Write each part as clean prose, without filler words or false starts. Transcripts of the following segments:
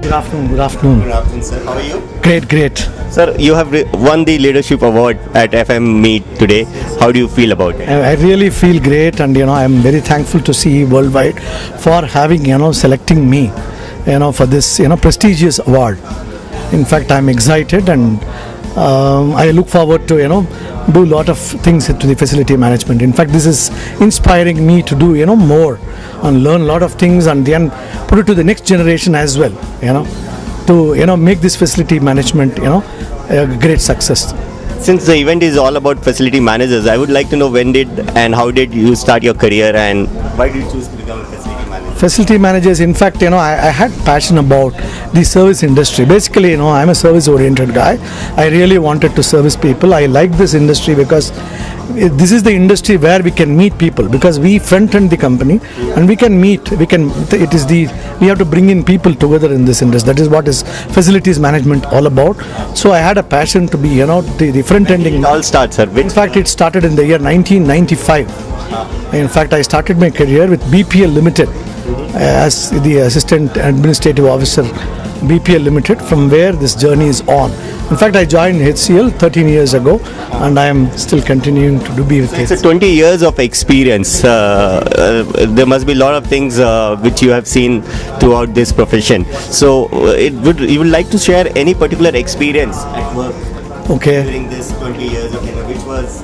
Good afternoon. Good afternoon. Good afternoon, sir. How are you? Great. Sir, you have won the leadership award at FM Meet today. How do you feel about it? I really feel great, and I'm very thankful to CE Worldwide for having selecting me, for this prestigious award. In fact, I'm excited, and I look forward to do a lot of things to the facility management. In fact, this is inspiring me to do more and learn a lot of things, and then put it to the next generation as well. To make this facility management a great success. Since the event is all about facility managers, I would like to know when did and how did you start your career, and why did you choose to become a facility manager? Facility managers, in fact, I had passion about the service industry. Basically, I'm a service-oriented guy. I really wanted to service people. I like this industry because this is the industry where we can meet people, because we front-end the company and we can meet. We have to bring in people together in this industry. That is what is facilities management all about. So I had a passion to be, the front-ending. It all starts, sir. In fact, it started in the year 1995. In fact, I started my career with BPL Limited as the Assistant Administrative Officer, BPL Limited, from where this journey is on. In fact, I joined HCL 13 years ago, and I am still continuing to be with It's HCL. 20 years of experience. There must be a lot of things which you have seen throughout this profession. So, you would like to share any particular experience at work Okay. during this 20 years of which was,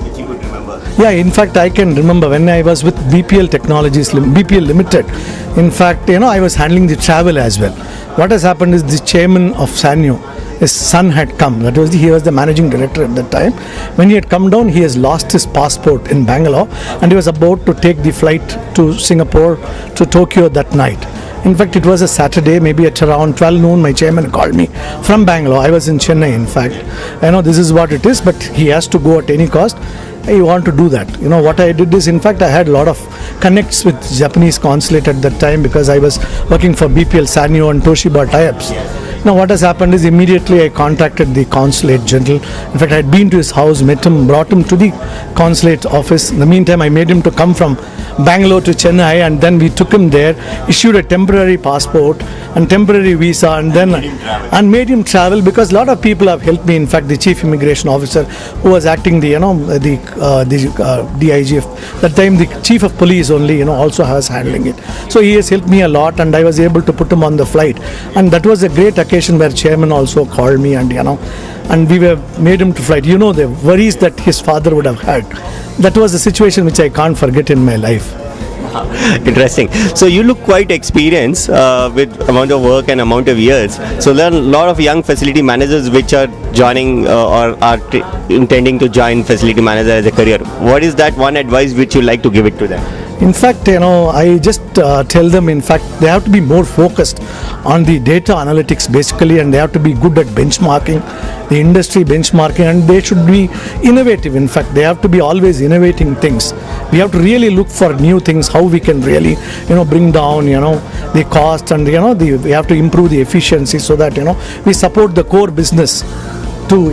which you could remember? Yeah, in fact, I can remember when I was with BPL Technologies, BPL Limited. In fact, I was handling the travel as well. What has happened is the chairman of Sanyo, his son had come. He was the managing director at that time. When he had come down, he has lost his passport in Bangalore, and he was about to take the flight to Singapore, to Tokyo that night. In fact, it was a Saturday, maybe at around 12 noon, my chairman called me from Bangalore. I was in Chennai, in fact. I know this is what it is, but he has to go at any cost. I want to do that. What I did is, in fact, I had a lot of connects with Japanese consulate at that time, because I was working for BPL, Sanyo and Toshiba tie-ups. Now what has happened is, immediately I contacted the consulate general. In fact, I had been to his house, met him, brought him to the consulate office. In the meantime, I made him to come from Bangalore to Chennai, and then we took him there, issued a temporary passport and temporary visa, and then made him travel, because a lot of people have helped me. In fact, the chief immigration officer, who was acting the DIG, that time the chief of police only also was handling it. So he has helped me a lot, and I was able to put him on the flight, and that was a great occasion where chairman also called me, and and we were made him to flight. The worries that his father would have had. That was a situation which I can't forget in my life. Interesting. So you look quite experienced with amount of work and amount of years. So there are a lot of young facility managers which are joining or are intending to join facility manager as a career. What is that one advice which you like to give it to them? In fact, I just tell them, in fact, they have to be more focused on the data analytics basically, and they have to be good at benchmarking, the industry benchmarking, and they should be innovative. In fact, they have to be always innovating things. We have to really look for new things, how we can really, bring down, the cost, and, we have to improve the efficiency, so that, we support the core business to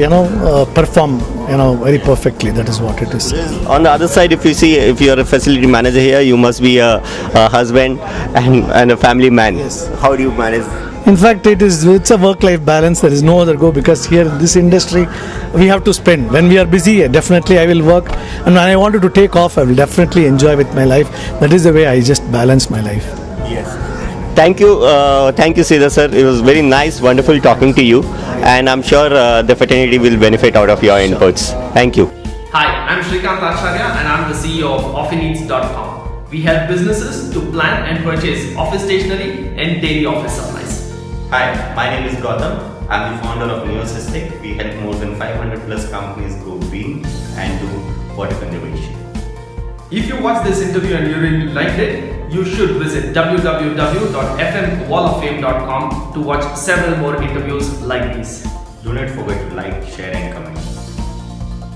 perform very perfectly. That is what it is. On the other side, if you're a facility manager here, you must be a husband and a family man. Yes. How do you manage? In fact, it's a work-life balance. There is no other go, because here in this industry, we have to spend. When we are busy, definitely I will work, and when I wanted to take off, I will definitely enjoy with my life. That is the way I just balance my life. Yes. Thank you, Sridhar sir. It was very nice, wonderful talking to you, and I'm sure the fraternity will benefit out of your inputs. Thank you. Hi, I'm Shrikant Acharya, and I'm the CEO of OffiNeeds.com. We help businesses to plan and purchase office stationery and daily office supplies. Hi, my name is Gautam. I'm the founder of Neosystic. We help more than 500 plus companies go green and do water conservation. If you watched this interview and you really liked it, you should visit www.fmwalloffame.com to watch several more interviews like these. Do not forget to like, share and comment.